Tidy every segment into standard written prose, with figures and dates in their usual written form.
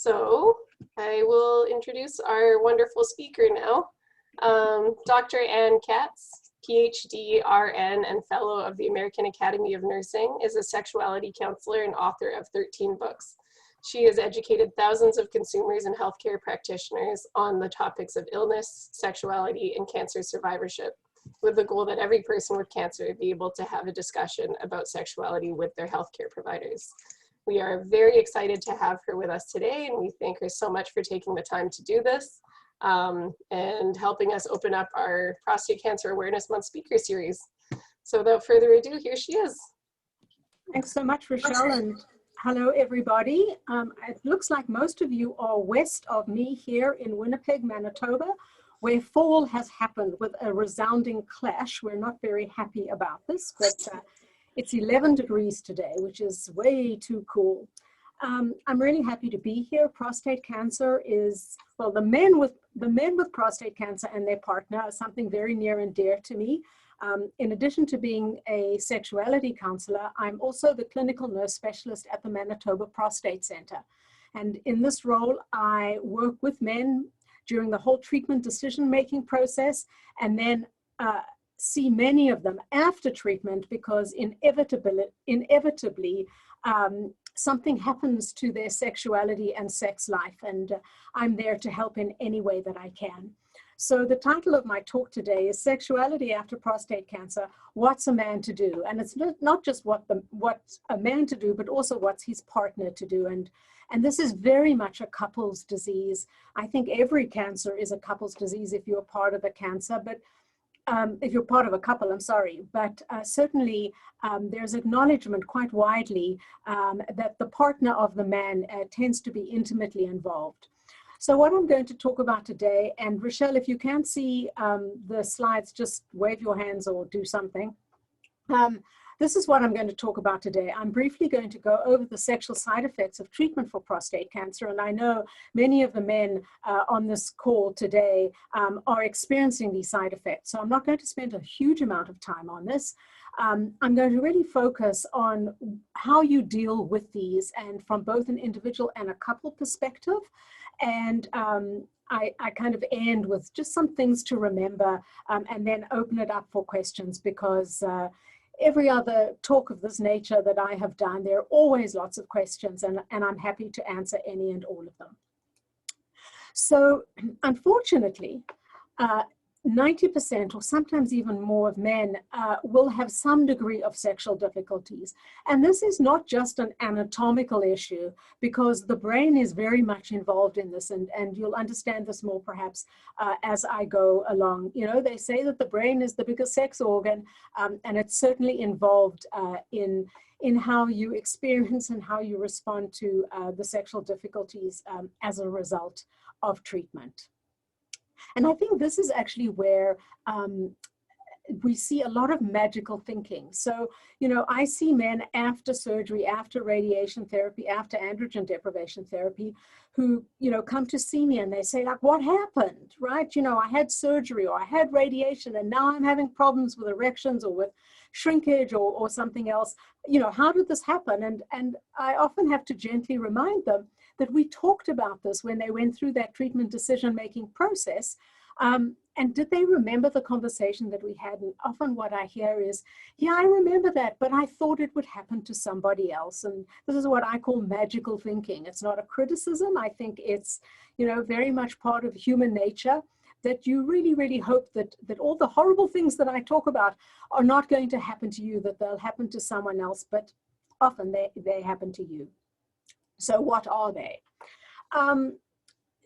So I will introduce our wonderful speaker now. Dr. Ann Katz, PhD, RN, and Fellow of the American Academy of Nursing, is a sexuality counselor and author of 13 books. She has educated thousands of consumers and healthcare practitioners on the topics of illness, sexuality, and cancer survivorship, with the goal that every person with cancer would be able to have a discussion about sexuality with their healthcare providers. We are very excited to have her with us today, and we thank her so much for taking the time to do this and helping us open up our Prostate Cancer Awareness Month speaker series. So without further ado, here she is. Thanks so much, Rochelle, and hello, everybody. It looks like most of you are west of me here in Winnipeg, Manitoba, where fall has happened with a resounding clash. We're not very happy about this, but it's 11 degrees today, which is way too cool. I'm really happy to be here. Prostate cancer is, well, the men with prostate cancer and their partner are something very near and dear to me. In addition to being a sexuality counselor, I'm also the clinical nurse specialist at the Manitoba Prostate Center. And in this role, I work with men during the whole treatment decision-making process, and then see many of them after treatment, because inevitably something happens to their sexuality and sex life, and I'm there to help in any way that I can. So the title of my talk today is Sexuality After Prostate Cancer, What's a Man to Do? And it's not just what's a man to do, but also what's his partner to do. And this is very much a couple's disease. I think every cancer is a couple's disease if you're part of a cancer, but if you're part of a couple, I'm sorry, but certainly there's acknowledgement quite widely that the partner of the man tends to be intimately involved. So what I'm going to talk about today, and Rochelle, if you can't see the slides, just wave your hands or do something. This is what I'm going to talk about today. I'm briefly going to go over the sexual side effects of treatment for prostate cancer. And I know many of the men on this call today are experiencing these side effects. So I'm not going to spend a huge amount of time on this. I'm going to really focus on how you deal with these, and from both an individual and a couple perspective. And I kind of end with just some things to remember and then open it up for questions, because every other talk of this nature that I have done, there are always lots of questions, and I'm happy to answer any and all of them. So unfortunately, 90% or sometimes even more of men will have some degree of sexual difficulties. And this is not just an anatomical issue, because the brain is very much involved in this, and you'll understand this more perhaps as I go along. You know, they say that the brain is the biggest sex organ, and it's certainly involved in how you experience and how you respond to the sexual difficulties as a result of treatment. And I think this is actually where we see a lot of magical thinking. So, you know, I see men after surgery, after radiation therapy, after androgen deprivation therapy, who, you know, come to see me and they say, like, what happened, right? You know, I had surgery or I had radiation and now I'm having problems with erections or with shrinkage or something else. You know, how did this happen? And I often have to gently remind them that we talked about this when they went through that treatment decision-making process. And did they remember the conversation that we had? And often what I hear is, yeah, I remember that, but I thought it would happen to somebody else. And this is what I call magical thinking. It's not a criticism. I think it's, you know, very much part of human nature, that you really, really hope that all the horrible things that I talk about are not going to happen to you, that they'll happen to someone else, but often they happen to you. So what are they?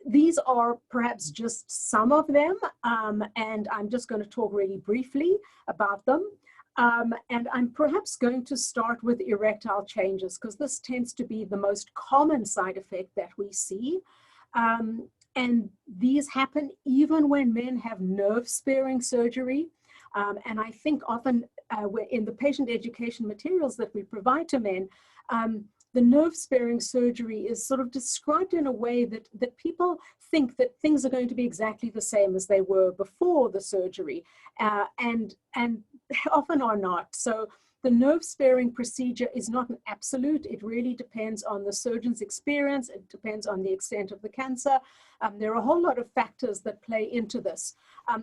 These are perhaps just some of them, and I'm just going to talk really briefly about them. And I'm perhaps going to start with erectile changes, because this tends to be the most common side effect that we see. And these happen even when men have nerve-sparing surgery. And I think often in the patient education materials that we provide to men, the nerve-sparing surgery is sort of described in a way that people think that things are going to be exactly the same as they were before the surgery, and often are not. So The nerve-sparing procedure is not an absolute. It really depends on the surgeon's experience. It depends on the extent of the cancer. There are a whole lot of factors that play into this.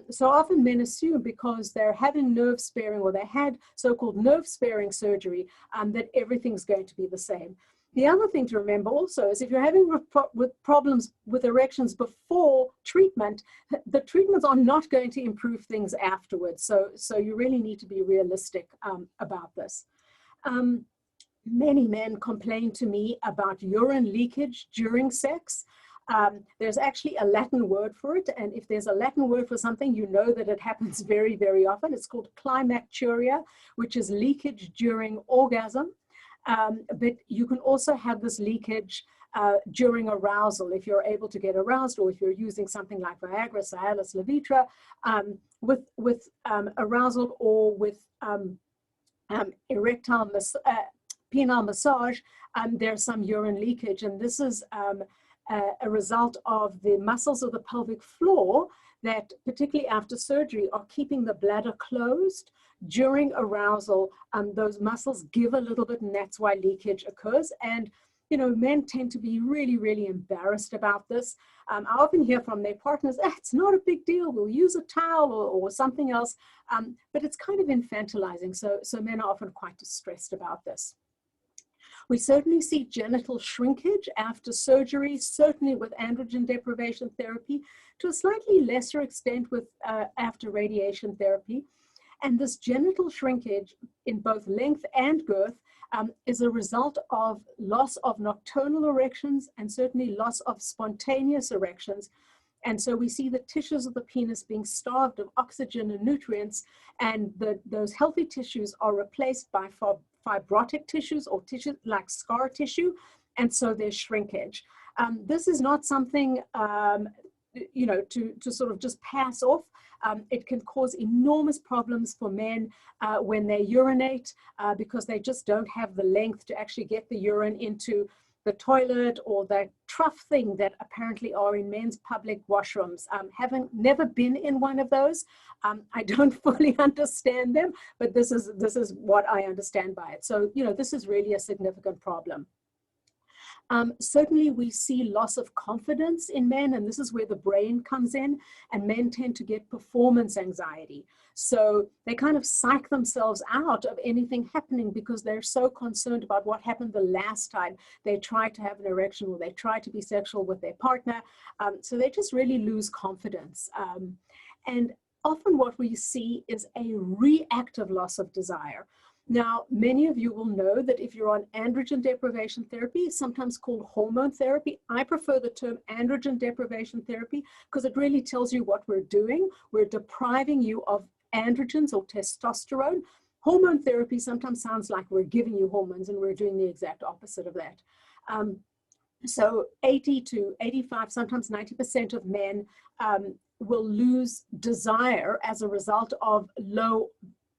So often men assume because they're having nerve-sparing or they had so-called nerve-sparing surgery that everything's going to be the same. The other thing to remember also is if you're having problems with erections before treatment, the treatments are not going to improve things afterwards. So you really need to be realistic about this. Many men complain to me about urine leakage during sex. There's actually a Latin word for it. And if there's a Latin word for something, you know that it happens very, very often. It's called climacturia, which is leakage during orgasm. But you can also have this leakage during arousal if you're able to get aroused, or if you're using something like Viagra, Cialis, Levitra, with arousal or with erectile penile massage, there's some urine leakage. And this is a result of the muscles of the pelvic floor that, particularly after surgery, are keeping the bladder closed. During arousal, those muscles give a little bit, and that's why leakage occurs. And, you know, men tend to be really, really embarrassed about this. I often hear from their partners, it's not a big deal, we'll use a towel or something else. But it's kind of infantilizing, so men are often quite distressed about this. We certainly see genital shrinkage after surgery, certainly with androgen deprivation therapy, to a slightly lesser extent with after radiation therapy. And this genital shrinkage in both length and girth is a result of loss of nocturnal erections and certainly loss of spontaneous erections. And so we see the tissues of the penis being starved of oxygen and nutrients, and those healthy tissues are replaced by fibrotic tissues or tissue like scar tissue, and so there's shrinkage. This is not something you know, to sort of just pass off. It can cause enormous problems for men when they urinate because they just don't have the length to actually get the urine into the toilet or that trough thing that apparently are in men's public washrooms. Having never been in one of those, I don't fully understand them, but this is what I understand by it. So, you know, this is really a significant problem. Certainly we see loss of confidence in men, and this is where the brain comes in, and men tend to get performance anxiety. So they kind of psych themselves out of anything happening because they're so concerned about what happened the last time they tried to have an erection or they tried to be sexual with their partner. So they just really lose confidence. And often what we see is a reactive loss of desire. Now, many of you will know that if you're on androgen deprivation therapy, sometimes called hormone therapy, I prefer the term androgen deprivation therapy because it really tells you what we're doing. We're depriving you of androgens or testosterone. Hormone therapy sometimes sounds like we're giving you hormones, and we're doing the exact opposite of that. So 80 to 85, sometimes 90% of men will lose desire as a result of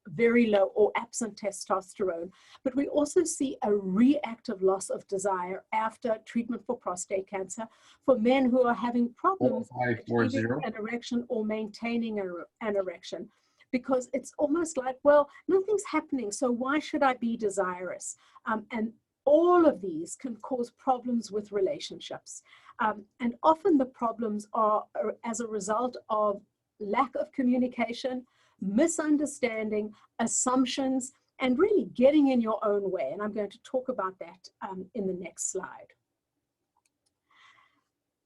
very low or absent testosterone. But we also see a reactive loss of desire after treatment for prostate cancer for men who are having problems achieving an erection or maintaining an erection. Because it's almost like, well, nothing's happening, so why should I be desirous? And all of these can cause problems with relationships. And often the problems are as a result of lack of communication, misunderstanding, assumptions, and really getting in your own way. And I'm going to talk about that in the next slide.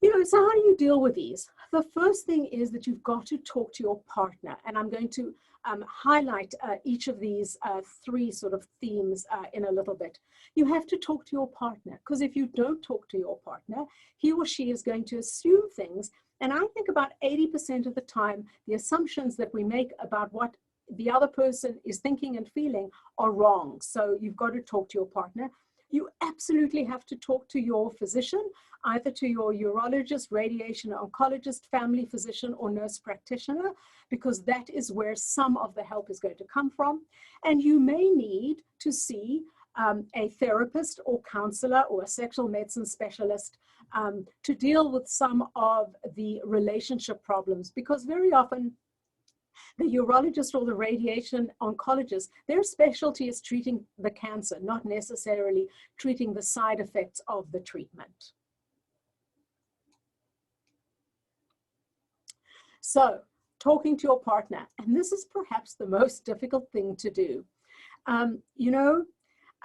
You know, so how do you deal with these? The first thing is that you've got to talk to your partner. And I'm going to highlight each of these three sort of themes in a little bit. You have to talk to your partner, because if you don't talk to your partner, he or she is going to assume things. And I think about 80% of the time, the assumptions that we make about what the other person is thinking and feeling are wrong. So you've got to talk to your partner. You absolutely have to talk to your physician, either to your urologist, radiation oncologist, family physician, or nurse practitioner, because that is where some of the help is going to come from. And you may need to see a therapist or counselor or a sexual medicine specialist to deal with some of the relationship problems, because very often The urologist or the radiation oncologist, their specialty is treating the cancer, not necessarily treating the side effects of the treatment. So, talking to your partner, and this is perhaps the most difficult thing to do.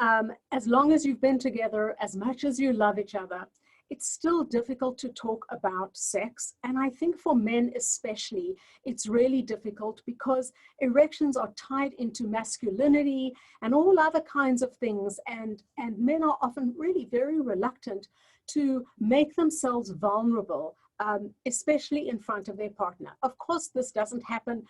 As long as you've been together, as much as you love each other, it's still difficult to talk about sex. And I think for men especially, it's really difficult because erections are tied into masculinity and all other kinds of things. And men are often really very reluctant to make themselves vulnerable, especially in front of their partner. Of course, this doesn't happen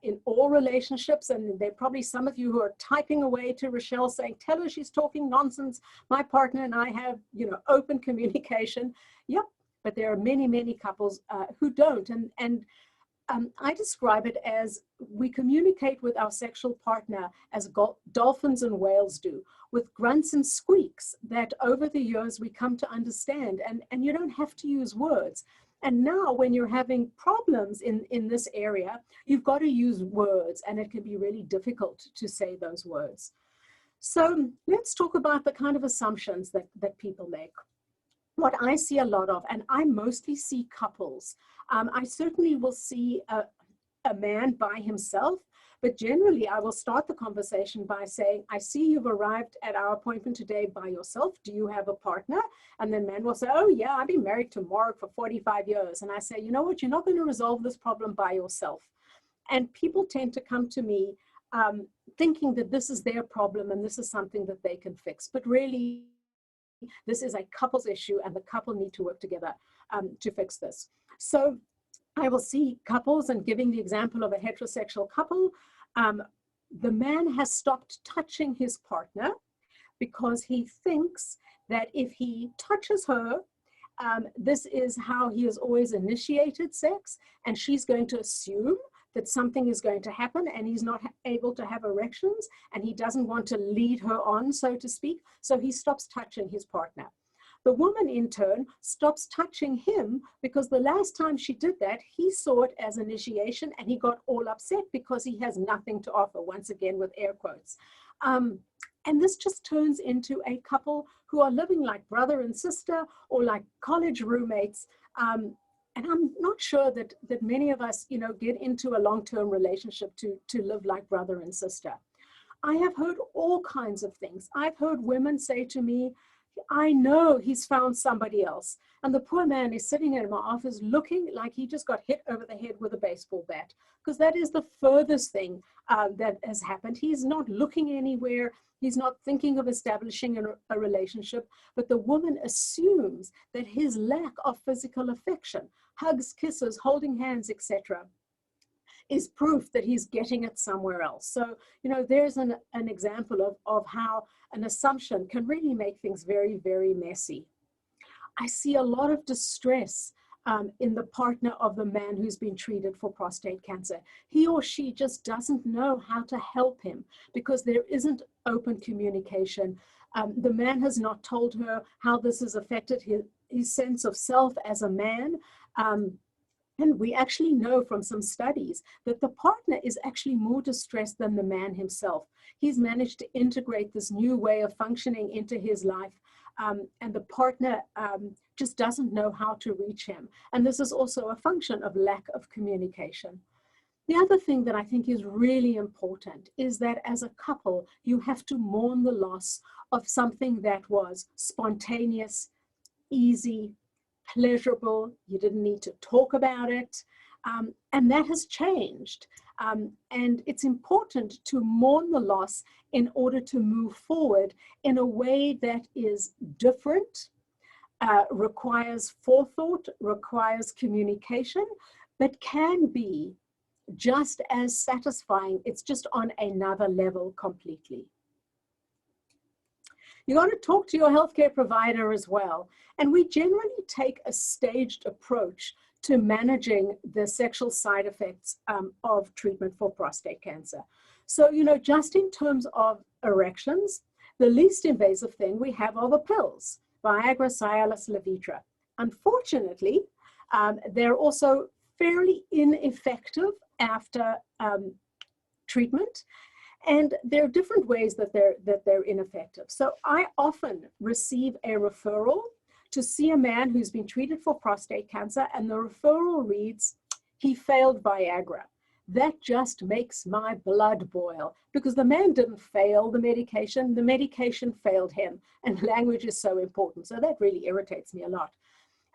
in all relationships, and there are probably some of you who are typing away to Rochelle saying, tell her she's talking nonsense. My partner and I have, open communication. Yep, but there are many, many couples who don't. And I describe it as we communicate with our sexual partner as dolphins and whales do, with grunts and squeaks that over the years we come to understand, and you don't have to use words. And now when you're having problems in this area, you've got to use words, and it can be really difficult to say those words. So let's talk about the kind of assumptions that people make. What I see a lot of, and I mostly see couples, I certainly will see a man by himself, but generally I will start the conversation by saying, I see you've arrived at our appointment today by yourself. Do you have a partner? And then man will say, oh yeah, I've been married to Mark for 45 years. And I say, you know what, you're not going to resolve this problem by yourself. And people tend to come to me thinking that this is their problem and this is something that they can fix. But really, this is a couple's issue, and the couple need to work together to fix this. So I will see couples, and giving the example of a heterosexual couple, the man has stopped touching his partner because he thinks that if he touches her, this is how he has always initiated sex, and she's going to assume that something is going to happen, and he's not able to have erections, and he doesn't want to lead her on, so to speak, so he stops touching his partner. The woman, in turn, stops touching him because the last time she did that, he saw it as initiation, and he got all upset because he has nothing to offer, once again with air quotes. And this just turns into a couple who are living like brother and sister or like college roommates. And I'm not sure that many of us, get into a long-term relationship to live like brother and sister. I have heard all kinds of things. I've heard women say to me, I know he's found somebody else. And the poor man is sitting in my office looking like he just got hit over the head with a baseball bat, because that is the furthest thing that has happened. He's not looking anywhere. He's not thinking of establishing a relationship, but the woman assumes that his lack of physical affection, hugs, kisses, holding hands, etc., is proof that he's getting it somewhere else. So, there's an example of how an assumption can really make things very, very messy. I see a lot of distress in the partner of the man who's been treated for prostate cancer. He or she just doesn't know how to help him because there isn't open communication. The man has not told her how this has affected his sense of self as a man. And we actually know from some studies that the partner is actually more distressed than the man himself. He's managed to integrate this new way of functioning into his life, and the partner just doesn't know how to reach him. And this is also a function of lack of communication. The other thing that I think is really important is that as a couple, you have to mourn the loss of something that was spontaneous, easy, pleasurable. You didn't need to talk about it, and that has changed. And it's important to mourn the loss in order to move forward in a way that is different, requires forethought, requires communication, but can be just as satisfying. It's just on another level completely. You got to talk to your healthcare provider as well. And we generally take a staged approach to managing the sexual side effects of treatment for prostate cancer. So, just in terms of erections, the least invasive thing we have are the pills, Viagra, Cialis, Levitra. Unfortunately, they're also fairly ineffective after treatment. And there are different ways that they're ineffective. So I often receive a referral to see a man who's been treated for prostate cancer, and the referral reads, he failed Viagra. That just makes my blood boil, because the man didn't fail the medication failed him, and language is so important. So that really irritates me a lot.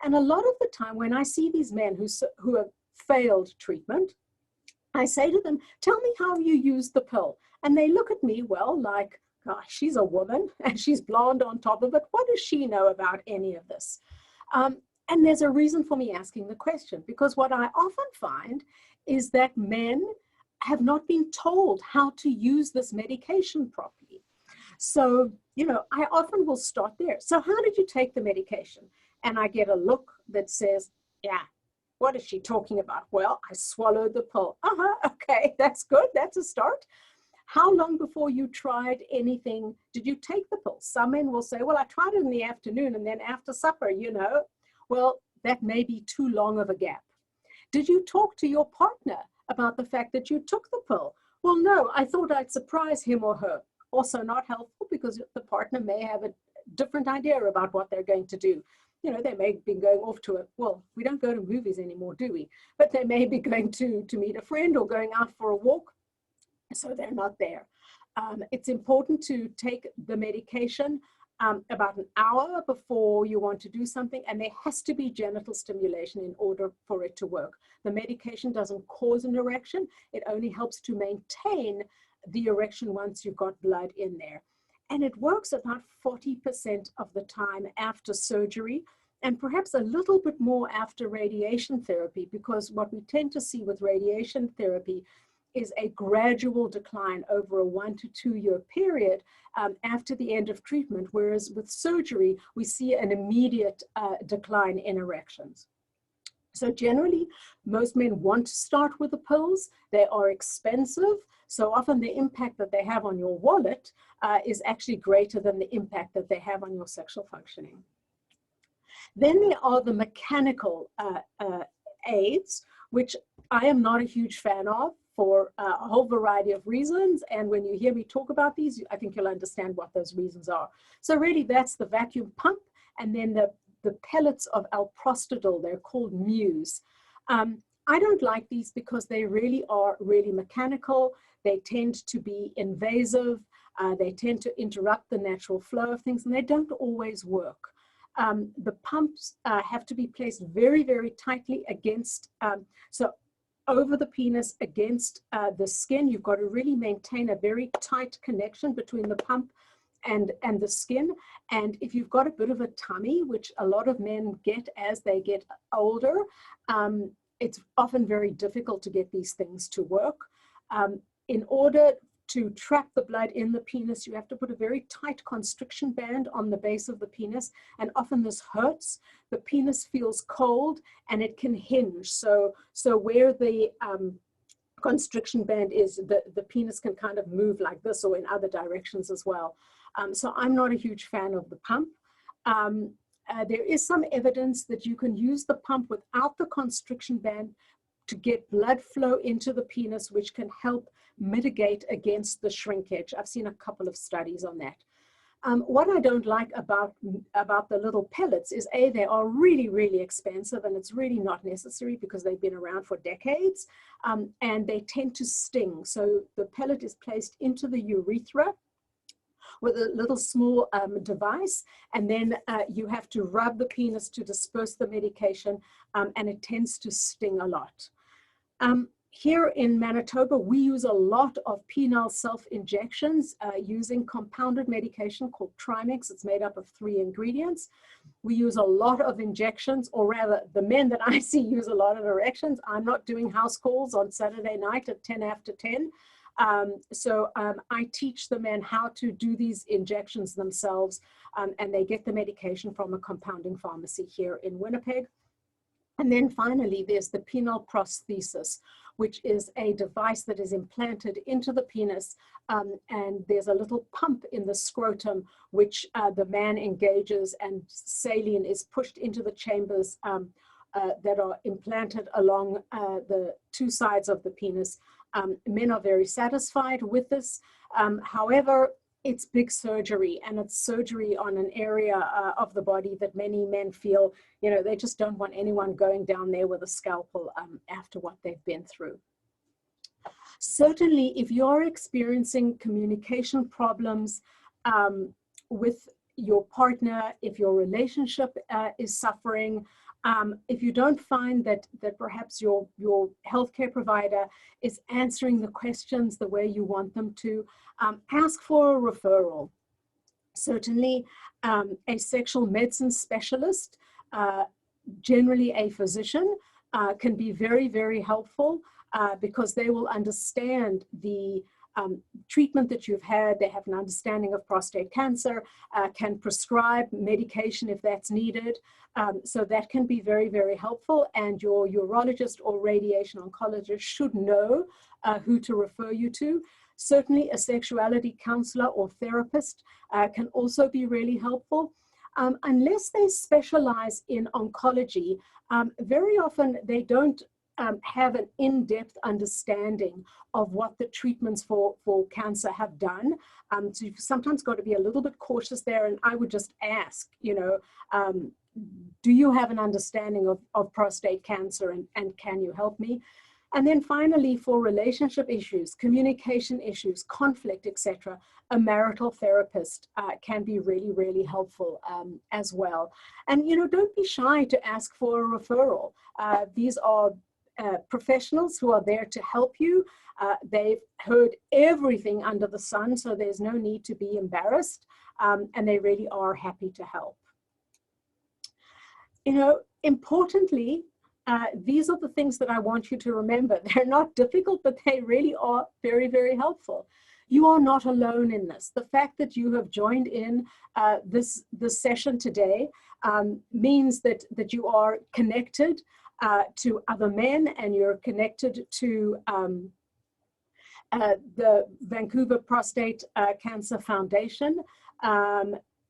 And a lot of the time when I see these men who have failed treatment, I say to them, tell me how you use the pill. And they look at me, well, like, gosh, she's a woman and she's blonde on top of it. What does she know about any of this? And there's a reason for me asking the question, because what I often find is that men have not been told how to use this medication properly. So, you know, I often will start there. So how did you take the medication? And I get a look that says, yeah, what is she talking about? Well, I swallowed the pill. Okay, that's good. That's a start. How long before you tried anything did you take the pill? Some men will say, well, I tried it in the afternoon and then after supper, you know. Well, that may be too long of a gap. Did you talk to your partner about the fact that you took the pill? Well, no, I thought I'd surprise him or her. Also not helpful, because the partner may have a different idea about what they're going to do. You know, they may be going off to well, we don't go to movies anymore, do we? But they may be going to meet a friend or going out for a walk, so they're not there. It's important to take the medication about an hour before you want to do something, and there has to be genital stimulation in order for it to work. The medication doesn't cause an erection. It only helps to maintain the erection once you've got blood in there. And it works about 40% of the time after surgery, and perhaps a little bit more after radiation therapy, because what we tend to see with radiation therapy is a gradual decline over a 1 to 2 year period after the end of treatment, whereas with surgery, we see an immediate decline in erections. So generally, most men want to start with the pills. They are expensive. So often the impact that they have on your wallet is actually greater than the impact that they have on your sexual functioning. Then there are the mechanical aids, which I am not a huge fan of for a whole variety of reasons. And when you hear me talk about these, I think you'll understand what those reasons are. So really, that's the vacuum pump, and then the pellets of alprostadil. They're called Muse. I don't like these because they really are mechanical. They tend to be invasive. They tend to interrupt the natural flow of things, and they don't always work. The pumps have to be placed very, very tightly against, so over the penis against the skin. You've got to really maintain a very tight connection between the pump and the skin. And if you've got a bit of a tummy, which a lot of men get as they get older, it's often very difficult to get these things to work. In order to trap the blood in the penis, you have to put a very tight constriction band on the base of the penis, and often this hurts. The penis feels cold and it can hinge. So where the constriction band is, the penis can kind of move like this or in other directions as well. So I'm not a huge fan of the pump. There is some evidence that you can use the pump without the constriction band to get blood flow into the penis, which can help mitigate against the shrinkage. I've seen a couple of studies on that. What I don't like about the little pellets is, A, they are really, really expensive, and it's really not necessary because they've been around for decades, and they tend to sting. So the pellet is placed into the urethra with a little small device, and then you have to rub the penis to disperse the medication, and it tends to sting a lot. Here in Manitoba, we use a lot of penile self-injections using compounded medication called Trimix. It's made up of 3 ingredients. We use a lot of injections, or rather, the men that I see use a lot of erections. I'm not doing house calls on Saturday night at 10 after 10. I teach the men how to do these injections themselves, and they get the medication from a compounding pharmacy here in Winnipeg. And then finally, there's the penile prosthesis, which is a device that is implanted into the penis, and there's a little pump in the scrotum, which the man engages, and saline is pushed into the chambers that are implanted along the two sides of the penis. Men are very satisfied with this. However, it's big surgery, and it's surgery on an area of the body that many men feel, you know, they just don't want anyone going down there with a scalpel after what they've been through. Certainly, if you're experiencing communication problems with your partner, if your relationship is suffering, if you don't find that perhaps your healthcare provider is answering the questions the way you want them to, ask for a referral. Certainly, a sexual medicine specialist, generally a physician, can be very, very helpful because they will understand the treatment that you've had. They have an understanding of prostate cancer, can prescribe medication if that's needed. So that can be very, very helpful. And your urologist or radiation oncologist should know who to refer you to. Certainly a sexuality counselor or therapist can also be really helpful. Unless they specialize in oncology, very often they don't have an in-depth understanding of what the treatments for cancer have done. So you've sometimes got to be a little bit cautious there. And I would just ask, you know, do you have an understanding of prostate cancer, and can you help me? And then finally, for relationship issues, communication issues, conflict, etc., a marital therapist can be really, really helpful as well. And, you know, don't be shy to ask for a referral. These are professionals who are there to help you. They've heard everything under the sun, so there's no need to be embarrassed, and they really are happy to help. You know, importantly, these are the things that I want you to remember. They're not difficult, but they really are very, very helpful. You are not alone in this. The fact that you have joined in this session today means that you are connected to other men, and you're connected to the Vancouver Prostate Cancer Foundation.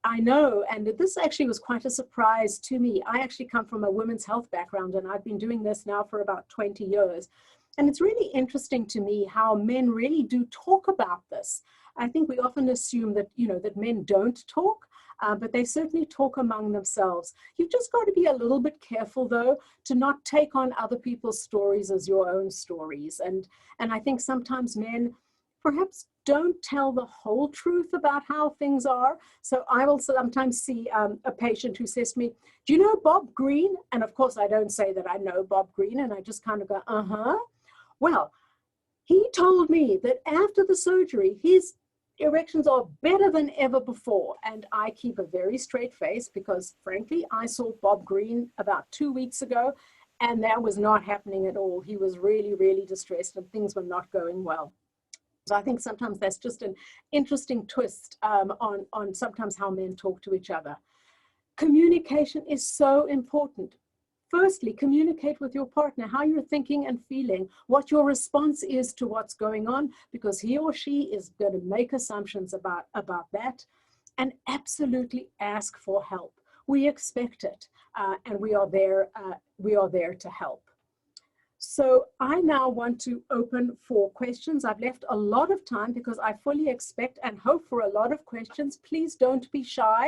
I know, and this actually was quite a surprise to me. I actually come from a women's health background, and I've been doing this now for about 20 years. And it's really interesting to me how men really do talk about this. I think we often assume that, you know, that men don't talk, but they certainly talk among themselves. You've just got to be a little bit careful, though, to not take on other people's stories as your own stories. And I think sometimes men perhaps don't tell the whole truth about how things are. So I will sometimes see a patient who says to me, do you know Bob Green? And of course, I don't say that I know Bob Green, and I just kind of go, uh-huh. Well, he told me that after the surgery, his erections are better than ever before. And I keep a very straight face because, frankly, I saw Bob Green about 2 weeks ago, and that was not happening at all. He was really, really distressed, and things were not going well. So I think sometimes that's just an interesting twist on sometimes how men talk to each other. Communication is so important. Firstly, communicate with your partner how you're thinking and feeling, what your response is to what's going on, because he or she is going to make assumptions about that. And absolutely ask for help. We expect it, and we are there to help. So I now want to open for questions. I've left a lot of time because I fully expect and hope for a lot of questions. Please don't be shy.